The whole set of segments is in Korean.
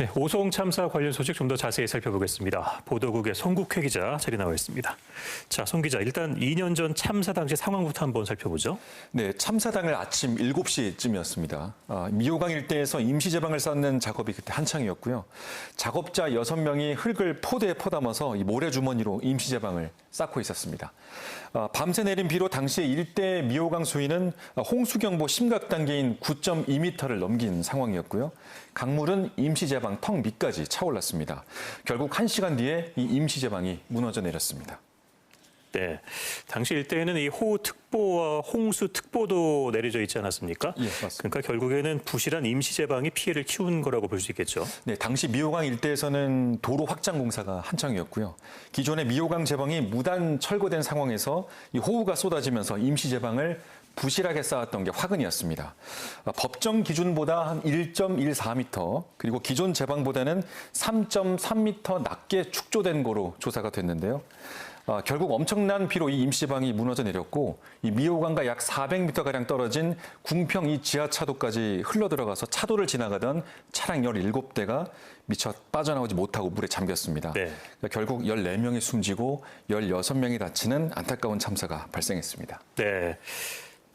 네, 오송 참사 관련 소식 좀 더 자세히 살펴보겠습니다. 보도국의 송국회 기자 자리 나와 있습니다. 자, 송 기자, 일단 2년 전 참사 당시 상황부터 한번 살펴보죠. 네, 참사 당일 아침 7시쯤이었습니다. 미호강 일대에서 임시 제방을 쌓는 작업이 그때 한창이었고요. 작업자 6명이 흙을 포대에 퍼담아서 이 모래주머니로 임시 제방을 쌓고 있었습니다. 밤새 내린 비로 당시 일대 미호강 수위는 홍수경보 심각 단계인 9.2m를 넘긴 상황이었고요. 강물은 임시 제방 턱 밑까지 차올랐습니다. 결국 1시간 뒤에 이 임시 제방이 무너져 내렸습니다. 네, 당시 일대에는 이 호우특보와 홍수특보도 내려져 있지 않았습니까? 예, 맞습니다. 그러니까 결국에는 부실한 임시 제방이 피해를 키운 거라고 볼 수 있겠죠. 네, 당시 미호강 일대에서는 도로 확장 공사가 한창이었고요. 기존의 미호강 제방이 무단 철거된 상황에서 이 호우가 쏟아지면서 임시 제방을 부실하게 쌓았던 게 화근이었습니다. 법정 기준보다 한 1.14m, 그리고 기존 제방보다는 3.3m 낮게 축조된 거로 조사가 됐는데요. 결국 엄청난 비로 이 임시제방이 무너져 내렸고, 이 미호강과 약 400m가량 떨어진 궁평 이 지하차도까지 흘러들어가서 차도를 지나가던 차량 17대가 미처 빠져나오지 못하고 물에 잠겼습니다. 네. 그러니까 결국 14명이 숨지고 16명이 다치는 안타까운 참사가 발생했습니다. 네.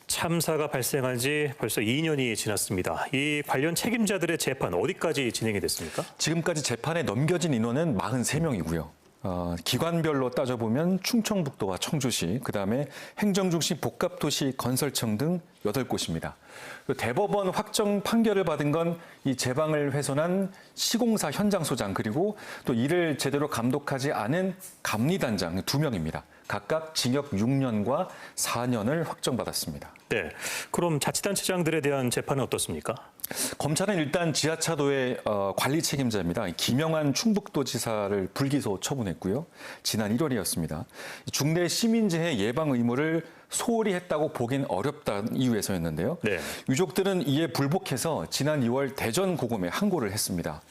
참사가 발생한 지 벌써 2년이 지났습니다. 이 관련 책임자들의 재판 어디까지 진행이 됐습니까? 지금까지 재판에 넘겨진 인원은 43명이고요. 기관별로 따져보면 충청북도와 청주시, 그다음에 행정중심 복합도시 건설청 등 8곳입니다. 대법원 확정 판결을 받은 건 이 제방을 훼손한 시공사 현장소장, 그리고 또 이를 제대로 감독하지 않은 감리단장 2명입니다. 각각 징역 6년과 4년을 확정받았습니다. 네, 그럼 자치단체장들에 대한 재판은 어떻습니까? 검찰은 일단 지하차도의 관리 책임자입니다. 김영한 충북도지사를 불기소 처분했고요. 지난 1월이었습니다. 중대 시민재해 예방 의무를 소홀히 했다고 보긴 어렵다는 이유에서였는데요. 네. 유족들은 이에 불복해서 지난 2월 대전고검에 항고를 했습니다.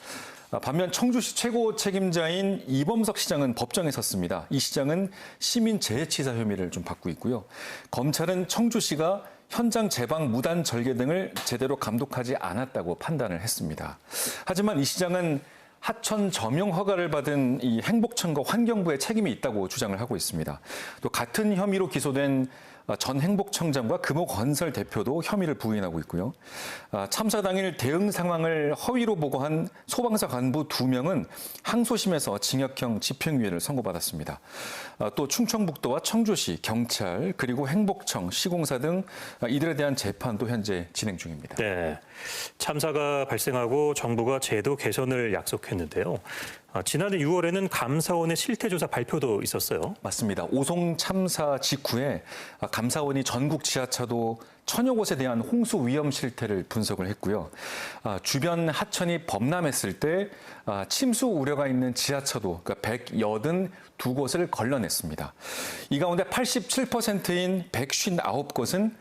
반면 청주시 최고 책임자인 이범석 시장은 법정에 섰습니다. 이 시장은 시민재해치사 혐의를 좀 받고 있고요. 검찰은 청주시가 현장 제방 무단 절개 등을 제대로 감독하지 않았다고 판단을 했습니다. 하지만 이 시장은 하천 점용 허가를 받은 이 행복청과 환경부의 책임이 있다고 주장을 하고 있습니다. 또 같은 혐의로 기소된 전 행복청장과 금호건설 대표도 혐의를 부인하고 있고요. 참사 당일 대응 상황을 허위로 보고한 소방서 간부 2명은 항소심에서 징역형 집행유예를 선고받았습니다. 또 충청북도와 청주시, 경찰, 그리고 행복청, 시공사 등 이들에 대한 재판도 현재 진행 중입니다. 네, 참사가 발생하고 정부가 제도 개선을 약속했는데요. 지난해 6월에는 감사원의 실태조사 발표도 있었어요. 맞습니다. 오송 참사 직후에 감사원이 전국 지하차도 1000여 곳에 대한 홍수 위험 실태를 분석을 했고요. 주변 하천이 범람했을 때 침수 우려가 있는 지하차도, 그러니까 182곳을 걸러냈습니다. 이 가운데 87%인 159곳은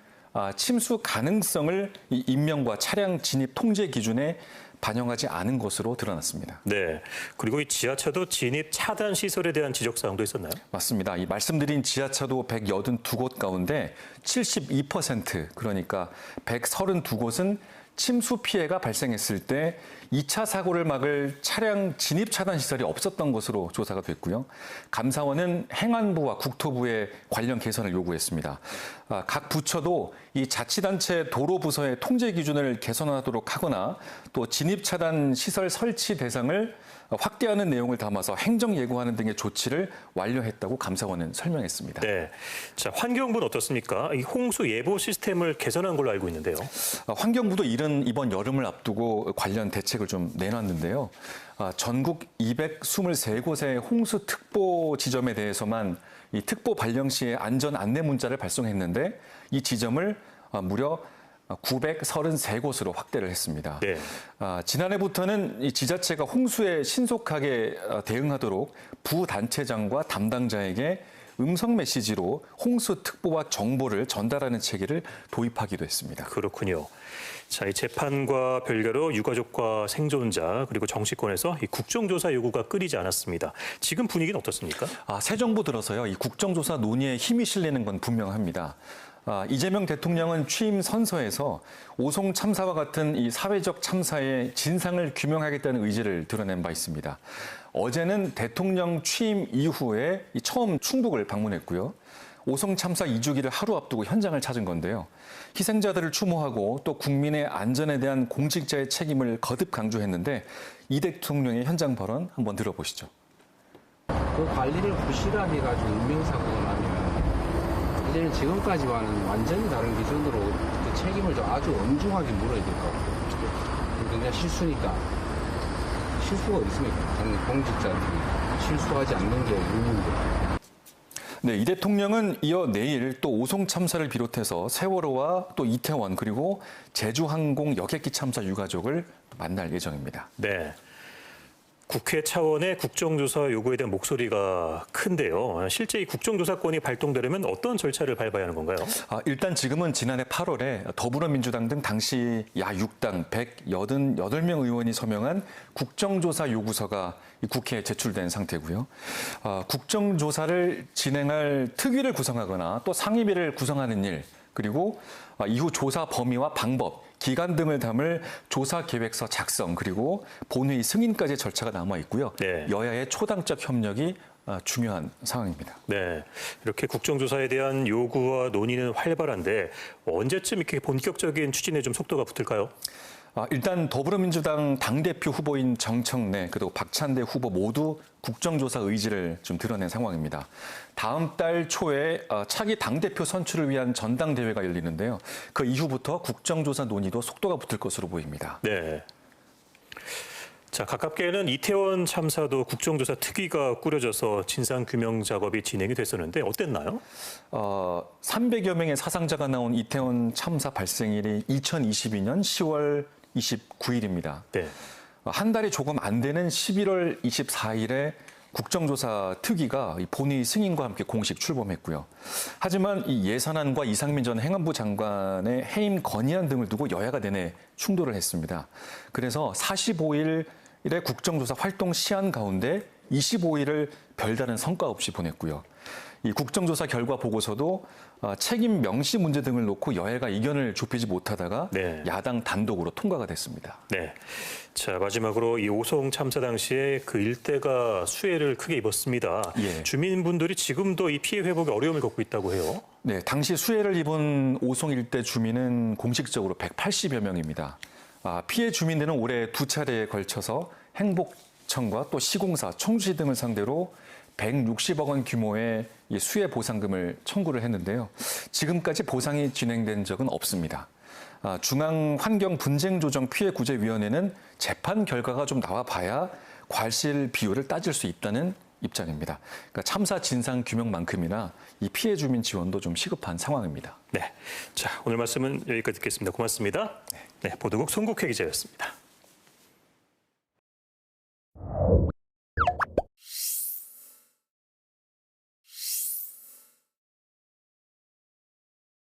침수 가능성을 인명과 차량 진입 통제 기준에 반영하지 않은 것으로 드러났습니다. 네, 그리고 이 지하차도 진입 차단 시설에 대한 지적 사항도 있었나요? 맞습니다. 이 말씀드린 지하차도 182곳 가운데 72%, 그러니까 132곳은 침수 피해가 발생했을 때 2차 사고를 막을 차량 진입 차단 시설이 없었던 것으로 조사가 됐고요. 감사원은 행안부와 국토부에 관련 개선을 요구했습니다. 각 부처도 이 자치단체 도로부서의 통제 기준을 개선하도록 하거나 또 진입 차단 시설 설치 대상을 확대하는 내용을 담아서 행정 예고하는 등의 조치를 완료했다고 감사원은 설명했습니다. 네, 자, 환경부는 어떻습니까? 이 홍수 예보 시스템을 개선한 걸로 알고 있는데요. 환경부도 이번 여름을 앞두고 관련 대책을 좀 내놨는데요. 전국 223곳의 홍수 특보 지점에 대해서만 이 특보 발령 시에 안전 안내 문자를 발송했는데 이 지점을 무려 933곳으로 확대를 했습니다. 네. 지난해부터는 이 지자체가 홍수에 신속하게 대응하도록 부단체장과 담당자에게 음성 메시지로 홍수 특보와 정보를 전달하는 체계를 도입하기도 했습니다. 그렇군요. 자, 이 재판과 별개로 유가족과 생존자 그리고 정치권에서 이 국정조사 요구가 끊이지 않았습니다. 지금 분위기는 어떻습니까? 새 정부 들어서요, 이 국정조사 논의에 힘이 실리는 건 분명합니다. 이재명 대통령은 취임 선서에서 오송 참사와 같은 이 사회적 참사의 진상을 규명하겠다는 의지를 드러낸 바 있습니다. 어제는 대통령 취임 이후에 처음 충북을 방문했고요. 오송 참사 2주기를 하루 앞두고 현장을 찾은 건데요. 희생자들을 추모하고 또 국민의 안전에 대한 공직자의 책임을 거듭 강조했는데 이 대통령의 현장 발언 한번 들어보시죠. 그 관리를 부실하게 가지고 인명사고가 나면 이제는 지금까지와는 완전히 다른 기준으로 그 책임을 좀 아주 엄중하게 물어야 될 것 같아요. 그냥 실수니까 실수가 어디 있습니까? 당연히 공직자들이 실수하지 않는 게 의무인데. 네, 이 대통령은 이어 내일 또 오송 참사를 비롯해서 세월호와 또 이태원 그리고 제주항공 여객기 참사 유가족을 만날 예정입니다. 네. 국회 차원의 국정조사 요구에 대한 목소리가 큰데요. 실제 이 국정조사권이 발동되려면 어떤 절차를 밟아야 하는 건가요? 일단 지금은 지난해 8월에 더불어민주당 등 당시 야6당 188명 의원이 서명한 국정조사 요구서가 국회에 제출된 상태고요. 국정조사를 진행할 특위를 구성하거나 또 상임위를 구성하는 일, 그리고 이후 조사 범위와 방법, 기간 등을 담을 조사 계획서 작성, 그리고 본회의 승인까지 절차가 남아 있고요. 네. 여야의 초당적 협력이 중요한 상황입니다. 네, 이렇게 국정조사에 대한 요구와 논의는 활발한데 언제쯤 이렇게 본격적인 추진에 좀 속도가 붙을까요? 일단 더불어민주당 당대표 후보인 정청래 그리고 박찬대 후보 모두 국정조사 의지를 좀 드러낸 상황입니다. 다음 달 초에 차기 당대표 선출을 위한 전당대회가 열리는데요. 그 이후부터 국정조사 논의도 속도가 붙을 것으로 보입니다. 네. 자, 가깝게는 이태원 참사도 국정조사 특위가 꾸려져서 진상규명 작업이 진행이 됐었는데 어땠나요? 300여 명의 사상자가 나온 이태원 참사 발생일이 2022년 10월 29일입니다. 네. 한 달이 조금 안 되는 11월 24일에 국정조사 특위가 본회의 승인과 함께 공식 출범했고요. 하지만 이 예산안과 이상민 전 행안부 장관의 해임 건의안 등을 두고 여야가 내내 충돌을 했습니다. 그래서 45일의 국정조사 활동 시한 가운데 25일을 별다른 성과 없이 보냈고요. 이 국정조사 결과 보고서도 책임 명시 문제 등을 놓고 여야가 이견을 좁히지 못하다가 네. 야당 단독으로 통과가 됐습니다. 네. 자, 마지막으로 이 오송 참사 당시에 그 일대가 수해를 크게 입었습니다. 예. 주민분들이 지금도 이 피해 회복에 어려움을 겪고 있다고 해요. 네, 당시 수해를 입은 오송 일대 주민은 공식적으로 180여 명입니다. 피해 주민들은 올해 두 차례에 걸쳐서 행복청과 또 시공사, 청주시 등을 상대로 160억 원 규모의 수해 보상금을 청구를 했는데요. 지금까지 보상이 진행된 적은 없습니다. 중앙환경분쟁조정 피해구제위원회는 재판 결과가 좀 나와봐야 과실 비율을 따질 수 있다는 입장입니다. 그러니까 참사 진상 규명만큼이나 이 피해 주민 지원도 좀 시급한 상황입니다. 네. 자, 오늘 말씀은 여기까지 듣겠습니다. 고맙습니다. 네, 보도국 송국회 기자였습니다.